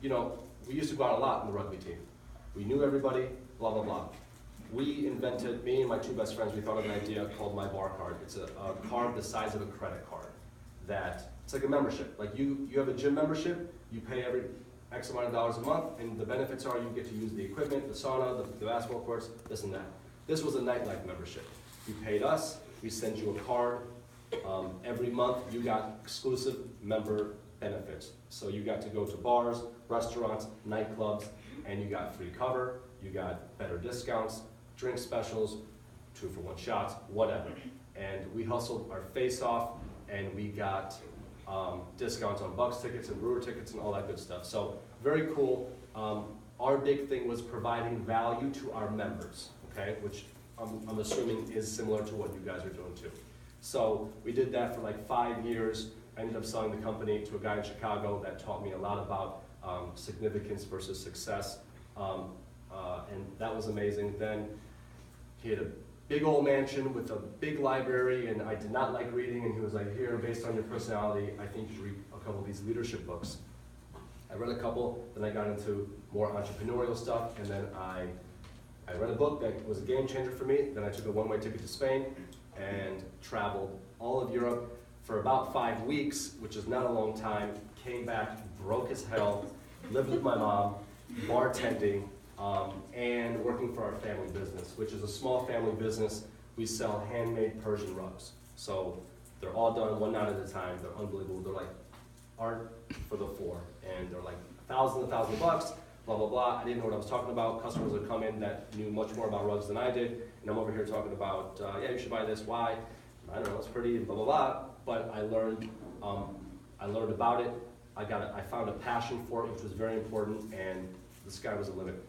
you know, we used to go out a lot in the rugby team. We knew everybody, blah, blah, blah. We invented, me and my two best friends, we thought of an idea called My Bar Card. It's a card the size of a credit card. It's like a membership. Like you have a gym membership, you pay every X amount of dollars a month, and the benefits are you get to use the equipment, the sauna, the basketball courts, this and that. This was a nightlife membership. You paid us, we send you a card. Every month you got exclusive member benefits. So you got to go to bars, restaurants, nightclubs, and you got free cover, you got better discounts, drink specials, 2-for-1 shots, whatever. And we hustled our face off, and we got discounts on Bucks tickets and Brewer tickets and all that good stuff. So very cool. Our big thing was providing value to our members, okay? Which I'm assuming is similar to what you guys are doing too. So we did that for like 5 years. I ended up selling the company to a guy in Chicago that taught me a lot about significance versus success. And that was amazing. Then he had a big old mansion with a big library, and I did not like reading, and he was like, here, based on your personality, I think you should read a couple of these leadership books. I read a couple, then I got into more entrepreneurial stuff, and then I read a book that was a game changer for me. Then I took a one-way ticket to Spain and traveled all of Europe for about 5 weeks, which is not a long time, came back, broke as hell, lived with my mom, bartending, and working for our family business, which is a small family business. We sell handmade Persian rugs. So they're all done one night at a time. They're unbelievable. They're like art for the floor. And they're like $1,000 bucks, blah, blah, blah. I didn't know what I was talking about. Customers would come in that knew much more about rugs than I did. And I'm over here talking about, yeah, you should buy this. Why? I don't know, it's pretty, blah, blah, blah. But I learned about it. I found a passion for it, which was very important, and the sky was the limit.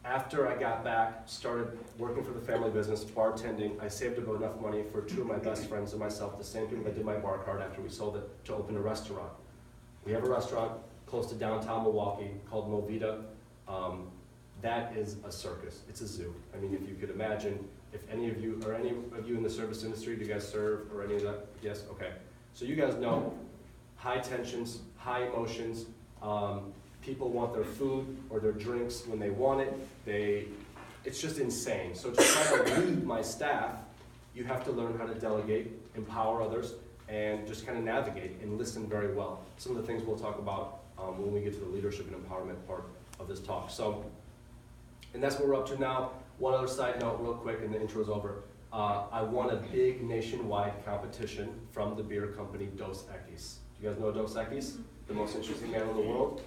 After I got back, started working for the family business, bartending, I saved up enough money for 2 of my best friends and myself, the same people that did my bar card after we sold it, to open a restaurant. We have a restaurant close to downtown Milwaukee called Movida. That is a circus. It's a zoo. I mean, if you could imagine, if any of you, or any of you in the service industry, do you guys serve or any of that? Yes? Okay. So you guys know, high tensions, high emotions, people want their food or their drinks when they want it. It's just insane. So to try to lead my staff, you have to learn how to delegate, empower others, and just kind of navigate and listen very well. Some of the things we'll talk about when we get to the leadership and empowerment part of this talk. So, and that's what we're up to now. One other side note real quick, and the intro is over. I won a big nationwide competition from the beer company Dos Equis. Do you guys know Dos Equis? The most interesting man in the world?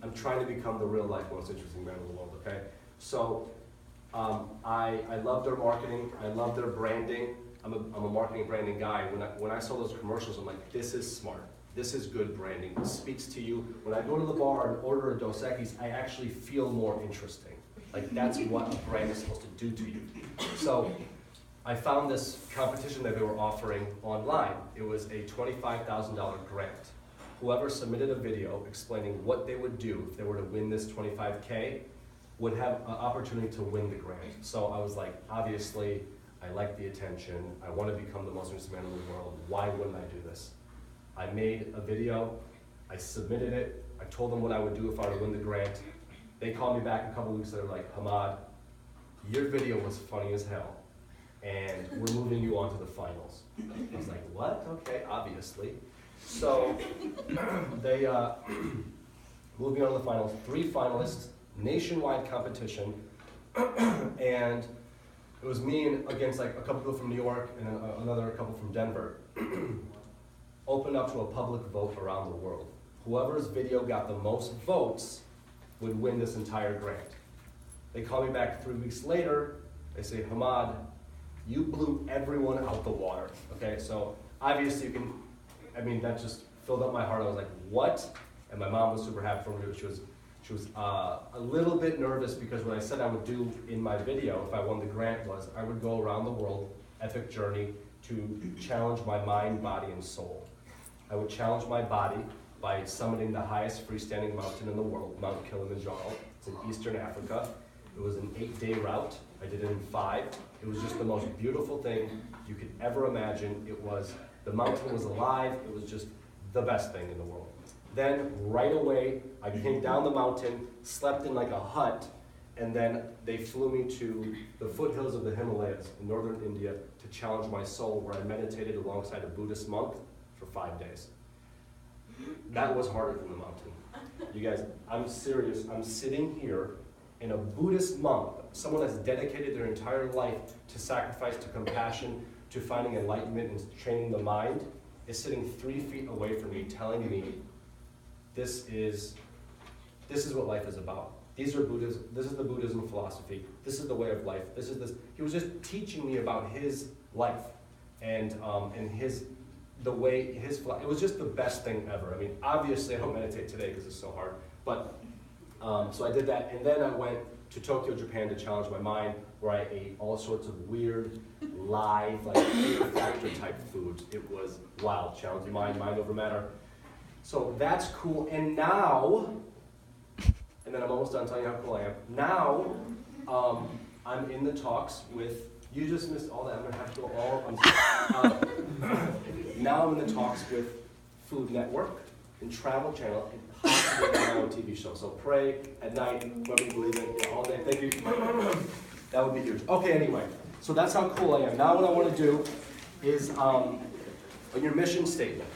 I'm trying to become the real life most interesting man in the world, okay? So I love their marketing, I love their branding. I'm a marketing branding guy. When I saw those commercials, I'm like, this is smart. This is good branding. It speaks to you. When I go to the bar and order a Dos Equis, I actually feel more interesting. Like that's what a brand is supposed to do to you. So I found this competition that they were offering online. It was a $25,000 grant. Whoever submitted a video explaining what they would do if they were to win this $25K would have an opportunity to win the grant. So I was like, obviously, I like the attention. I want to become the most interesting man in the world. Why wouldn't I do this? I made a video. I submitted it. I told them what I would do if I were to win the grant. They called me back a couple weeks later like, Hemad, your video was funny as hell, and we're moving you on to the finals. I was like, what? Okay, obviously. So they moved me on to the finals. 3 finalists, nationwide competition, and it was me and against like a couple people from New York and another couple from Denver. Opened up to a public vote around the world. Whoever's video got the most votes would win this entire grant. They call me back 3 weeks later. They say, Hemad, you blew everyone out the water. Okay, so obviously you can. I mean, that just filled up my heart. I was like, what? And my mom was super happy for me. She was a little bit nervous because what I said I would do in my video if I won the grant was I would go around the world, epic journey, to challenge my mind, body, and soul. I would challenge my body by summiting the highest freestanding mountain in the world, Mount Kilimanjaro. It's in Eastern Africa. It was an 8-day route. I did it in 5. It was just the most beautiful thing you could ever imagine. The mountain was alive. It was just the best thing in the world. Then right away, I came down the mountain, slept in like a hut, and then they flew me to the foothills of the Himalayas in northern India to challenge my soul, where I meditated alongside a Buddhist monk for 5 days. That was harder than the mountain. You guys, I'm serious. I'm sitting here, and a Buddhist monk, someone that's dedicated their entire life to sacrifice, to compassion, to finding enlightenment and training the mind, is sitting 3 feet away from me, telling me, this is what life is about. These are Buddhism. This is the Buddhism philosophy. This is the way of life. This is this. He was just teaching me about his life and the way his. It was just the best thing ever. I mean, obviously I don't meditate today because it's so hard. But so I did that, and then I went to Tokyo, Japan, to challenge my mind, where I ate all sorts of weird, live, like fear factor type foods. It was wild. Challenge mind over matter. So that's cool. And now. And then I'm almost done telling you how cool I am. Now, I'm in the talks with, you just missed all that, I'm gonna have to go all, now I'm in the talks with Food Network and Travel Channel and possibly my own TV show. So pray at night, whoever you believe in, all day, thank you. That would be huge. Okay, anyway, so that's how cool I am. Now what I wanna do is, on your mission statement,